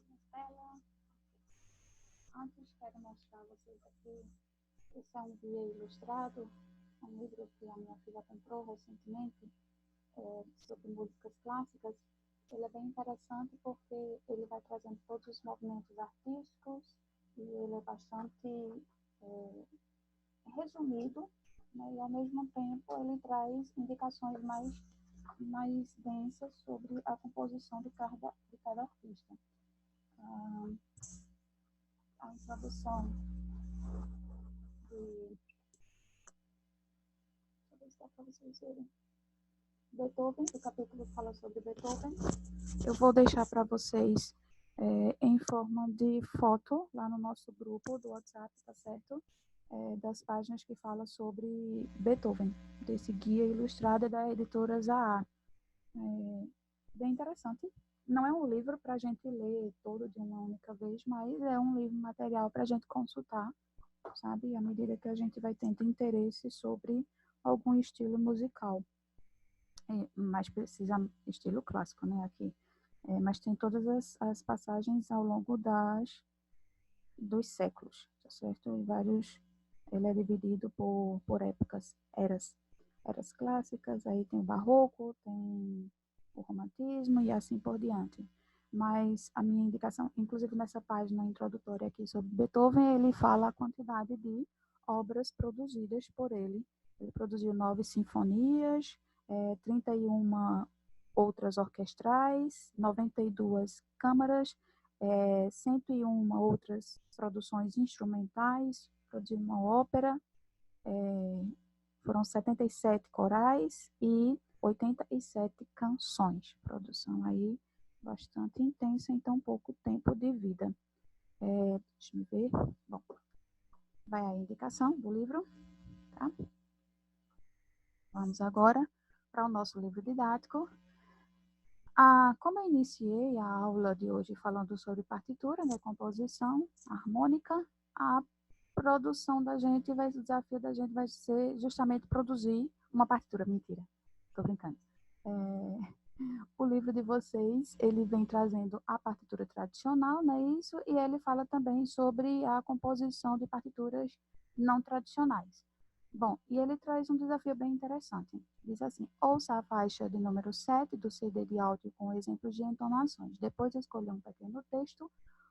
na tela. Antes, quero mostrar a vocês aqui, esse é um guia ilustrado, um livro que a minha filha comprou recentemente, sobre músicas clássicas. Ele é bem interessante porque ele vai trazendo todos os movimentos artísticos e ele é bastante resumido, né? E ao mesmo tempo ele traz indicações mais densas sobre a composição de cada artista. A introdução de... Deixa eu ver se dá para vocês verem. Beethoven, o capítulo fala sobre Beethoven. Eu vou deixar para vocês em forma de foto lá no nosso grupo do WhatsApp, tá certo? Das páginas que fala sobre Beethoven, desse guia ilustrado da editora Zaha. Bem interessante. Não é um livro para a gente ler todo de uma única vez, mas é um livro material para a gente consultar, sabe? À medida que a gente vai tendo interesse sobre algum estilo musical. Mais precisa estilo clássico, né, aqui. Mas tem todas as passagens ao longo dos séculos, tá certo? Ele é dividido por épocas, eras clássicas, aí tem o barroco, tem o romantismo e assim por diante. Mas a minha indicação, inclusive nessa página introdutória aqui sobre Beethoven, ele fala a quantidade de obras produzidas por ele. Ele produziu 9 sinfonias, 31 outras orquestrais, 92 câmaras, 101 outras produções instrumentais, produziu uma ópera, foram 77 corais e 87 canções. Produção aí bastante intensa em tão pouco tempo de vida. Deixa eu ver. Bom, vai a indicação do livro, tá? Vamos agora para o nosso livro didático. Como eu iniciei a aula de hoje falando sobre partitura, né, composição harmônica, a produção da gente, o desafio da gente vai ser justamente produzir uma partitura. Mentira, estou brincando. O livro de vocês, ele vem trazendo a partitura tradicional, né, isso, e ele fala também sobre a composição de partituras não tradicionais. Bom, e ele traz um desafio bem interessante. Diz assim: ouça a faixa de número 7 do CD de áudio com exemplos de entonações. Depois escolha um pequeno texto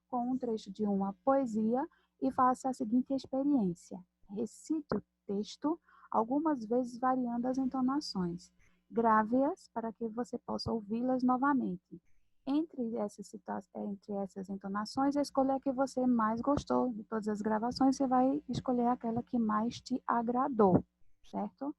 com um trecho de uma poesia e faça a seguinte experiência. Recite o texto, algumas vezes variando as entonações. Grave-as para que você possa ouvi-las novamente. Entre essas entonações, escolha a que você mais gostou. De todas as gravações, você vai escolher aquela que mais te agradou, certo?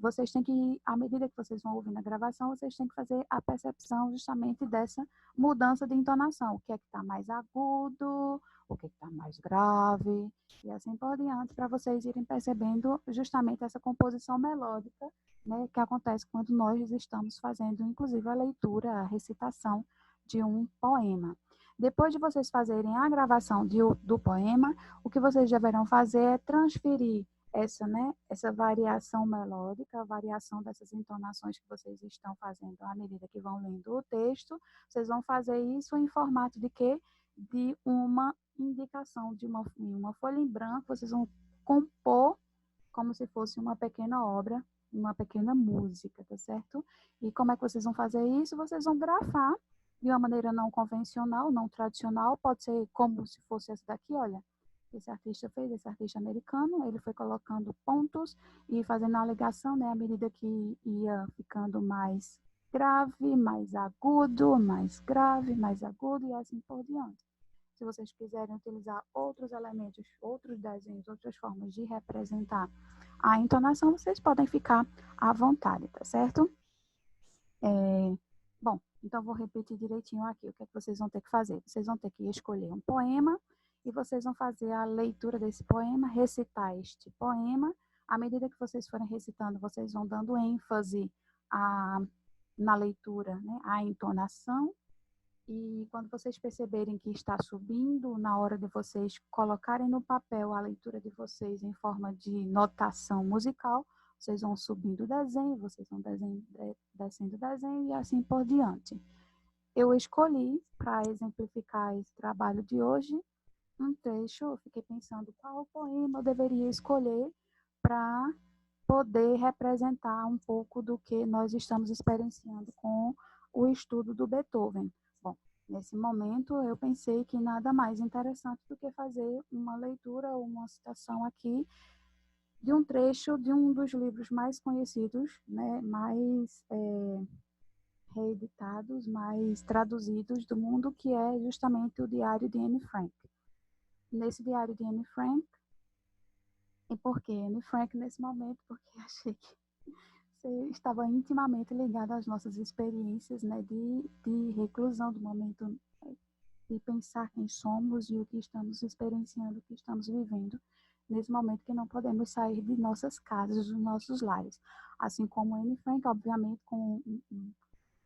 Vocês têm que, à medida que vocês vão ouvindo a gravação, vocês têm que fazer a percepção justamente dessa mudança de entonação. O que é que está mais agudo, o que é que está mais grave, e assim por diante, para vocês irem percebendo justamente essa composição melódica, né, que acontece quando nós estamos fazendo, inclusive, a leitura, a recitação de um poema. Depois de vocês fazerem a gravação do poema, o que vocês deverão fazer é transferir essa variação melódica, a variação dessas entonações que vocês estão fazendo à medida que vão lendo o texto. Vocês vão fazer isso em formato de quê? De uma indicação, de uma folha em branco. Vocês vão compor como se fosse uma pequena obra, uma pequena música, tá certo? E como é que vocês vão fazer isso? Vocês vão grafar de uma maneira não convencional, não tradicional, pode ser como se fosse essa daqui, olha, esse artista fez, esse artista americano, ele foi colocando pontos e fazendo a ligação, né, à medida que ia ficando mais grave, mais agudo, mais grave, mais agudo e assim por diante. Se vocês quiserem utilizar outros elementos, outros desenhos, outras formas de representar a entonação, vocês podem ficar à vontade, tá certo? Bom, então vou repetir direitinho aqui o que é que vocês vão ter que fazer. Vocês vão ter que escolher um poema e vocês vão fazer a leitura desse poema, recitar este poema. À medida que vocês forem recitando, vocês vão dando ênfase na leitura, né, à entonação. E quando vocês perceberem que está subindo, na hora de vocês colocarem no papel a leitura de vocês em forma de notação musical, vocês vão subindo o desenho, vocês vão descendo o desenho e assim por diante. eu escolhi, para exemplificar esse trabalho de hoje, um trecho. Eu fiquei pensando qual poema eu deveria escolher para poder representar um pouco do que nós estamos experienciando com o estudo do Beethoven. Bom, nesse momento eu pensei que nada mais interessante do que fazer uma leitura ou uma citação aqui de um trecho de um dos livros mais conhecidos, né, mais reeditados, mais traduzidos do mundo, que é justamente o Diário de Anne Frank. Nesse Diário de Anne Frank, e por que Anne Frank nesse momento? Porque achei que você estava intimamente ligado às nossas experiências, né, de reclusão, do momento de pensar quem somos e o que estamos experienciando, o que estamos vivendo, nesse momento que não podemos sair de nossas casas, dos nossos lares. Assim como Anne Frank, obviamente, com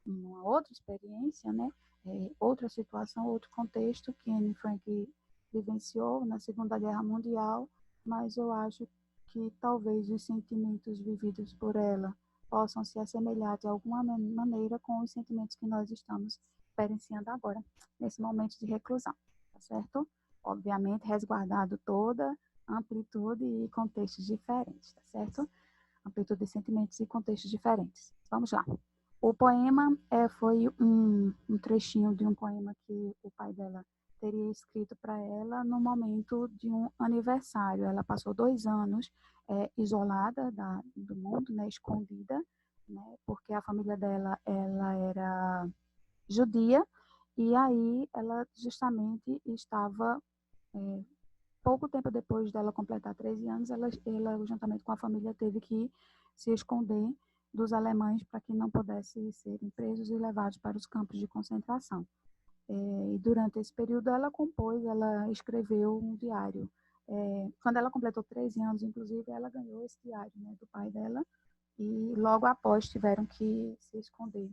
uma outra experiência, né? Outra situação, outro contexto que Anne Frank vivenciou na Segunda Guerra Mundial, mas eu acho que talvez os sentimentos vividos por ela possam se assemelhar de alguma maneira com os sentimentos que nós estamos experienciando agora, nesse momento de reclusão, tá certo? Obviamente, resguardado toda amplitude e contextos diferentes, tá certo? Amplitude de sentimentos e contextos diferentes. Vamos lá. O poema foi um trechinho de um poema que o pai dela teria escrito para ela no momento de um aniversário. Ela passou 2 anos isolada do mundo, né, escondida, né, porque a família dela ela era judia, e aí ela justamente estava, pouco tempo depois dela completar 13 anos, ela, juntamente com a família, teve que se esconder dos alemães para que não pudessem serem presos e levados para os campos de concentração. E durante esse período ela escreveu um diário. Quando ela completou 13 anos, inclusive, ela ganhou esse diário, né, do pai dela, e logo após tiveram que se esconder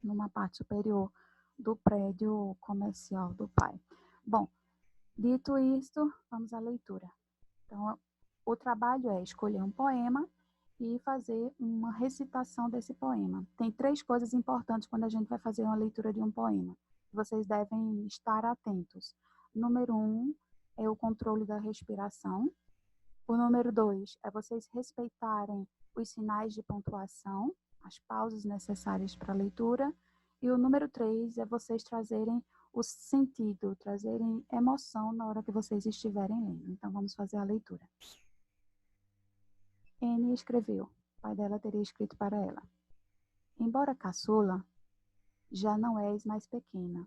numa parte superior do prédio comercial do pai. Bom, dito isto, vamos à leitura. Então, o trabalho é escolher um poema e fazer uma recitação desse poema. Tem 3 coisas importantes quando a gente vai fazer uma leitura de um poema. Vocês devem estar atentos. Número 1 é o controle da respiração. O número 2 é vocês respeitarem os sinais de pontuação, as pausas necessárias para a leitura. E o número 3 é vocês trazerem o sentido, trazerem emoção na hora que vocês estiverem lendo. Então, vamos fazer a leitura. Anne escreveu. O pai dela teria escrito para ela. Embora caçula, já não és mais pequena.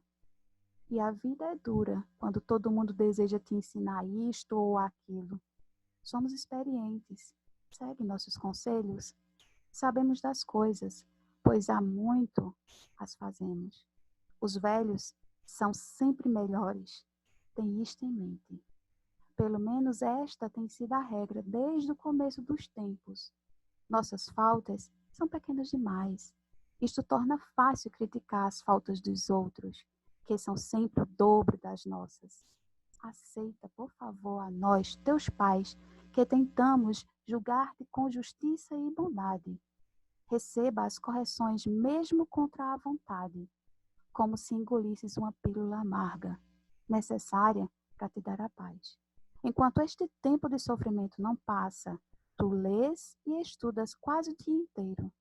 E a vida é dura quando todo mundo deseja te ensinar isto ou aquilo. Somos experientes. Segue nossos conselhos. Sabemos das coisas, pois há muito as fazemos. Os velhos são sempre melhores. Tem isto em mente. Pelo menos esta tem sido a regra desde o começo dos tempos. Nossas faltas são pequenas demais. Isto torna fácil criticar as faltas dos outros, que são sempre o dobro das nossas. Aceita, por favor, a nós, teus pais, que tentamos julgar-te com justiça e bondade. Receba as correções mesmo contra a vontade, como se engolisses uma pílula amarga, necessária para te dar a paz. Enquanto este tempo de sofrimento não passa, tu lês e estudas quase o dia inteiro.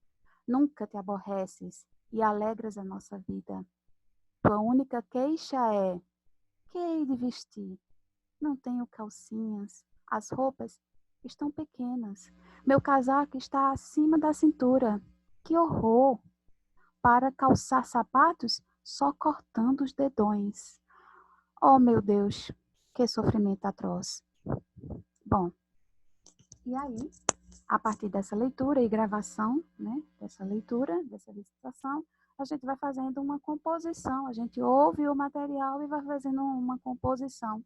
Nunca te aborreces e alegras a nossa vida. Tua única queixa é: que hei de vestir? Não tenho calcinhas, as roupas estão pequenas, meu casaco está acima da cintura. Que horror! Para calçar sapatos, só cortando os dedões. Oh, meu Deus, que sofrimento atroz. Bom, e aí, a partir dessa leitura e gravação, né, dessa leitura, dessa recitação, a gente vai fazendo uma composição, a gente ouve o material e vai fazendo uma composição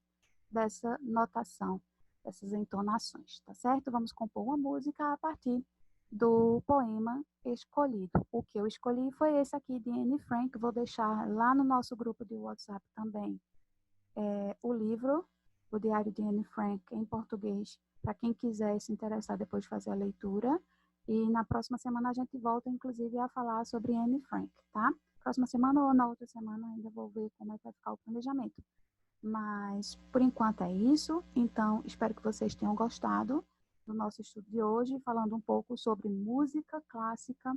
dessa notação, dessas entonações, tá certo? Vamos compor uma música a partir do poema escolhido. O que eu escolhi foi esse aqui de Anne Frank, vou deixar lá no nosso grupo de WhatsApp também o livro, o Diário de Anne Frank, em português, para quem quiser se interessar depois de fazer a leitura. E na próxima semana a gente volta, inclusive, a falar sobre Anne Frank, tá? Próxima semana ou na outra semana ainda vou ver como é que vai ficar o planejamento. Mas, por enquanto, é isso. Então, espero que vocês tenham gostado do nosso estudo de hoje, falando um pouco sobre música clássica,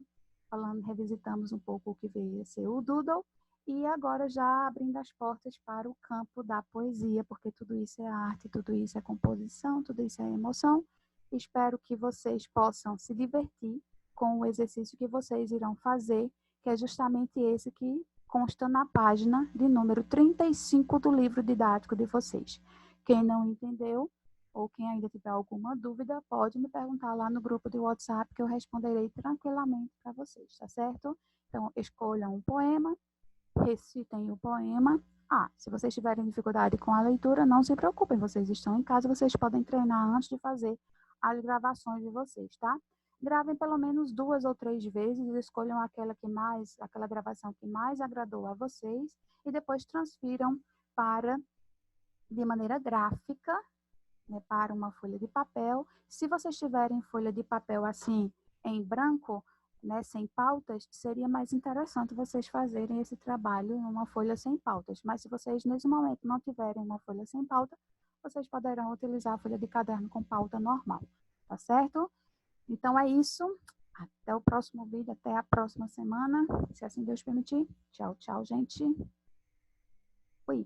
revisitamos um pouco o que veio a ser o Doodle, e agora já abrindo as portas para o campo da poesia, porque tudo isso é arte, tudo isso é composição, tudo isso é emoção. Espero que vocês possam se divertir com o exercício que vocês irão fazer, que é justamente esse que consta na página de número 35 do livro didático de vocês. Quem não entendeu, ou quem ainda tiver alguma dúvida, pode me perguntar lá no grupo de WhatsApp que eu responderei tranquilamente para vocês, tá certo? Então, escolham um poema, recitem o poema. Se vocês tiverem dificuldade com a leitura, não se preocupem, vocês estão em casa, vocês podem treinar antes de fazer as gravações de vocês, tá? Gravem pelo menos 2 ou 3 vezes, escolham aquela gravação que mais agradou a vocês e depois transfiram de maneira gráfica, né, para uma folha de papel. Se vocês tiverem folha de papel assim em branco, né, sem pautas, seria mais interessante vocês fazerem esse trabalho numa folha sem pautas. Mas se vocês nesse momento não tiverem uma folha sem pauta, vocês poderão utilizar a folha de caderno com pauta normal, tá certo? Então é isso. Até o próximo vídeo, até a próxima semana, se assim Deus permitir. Tchau, tchau, gente. Fui.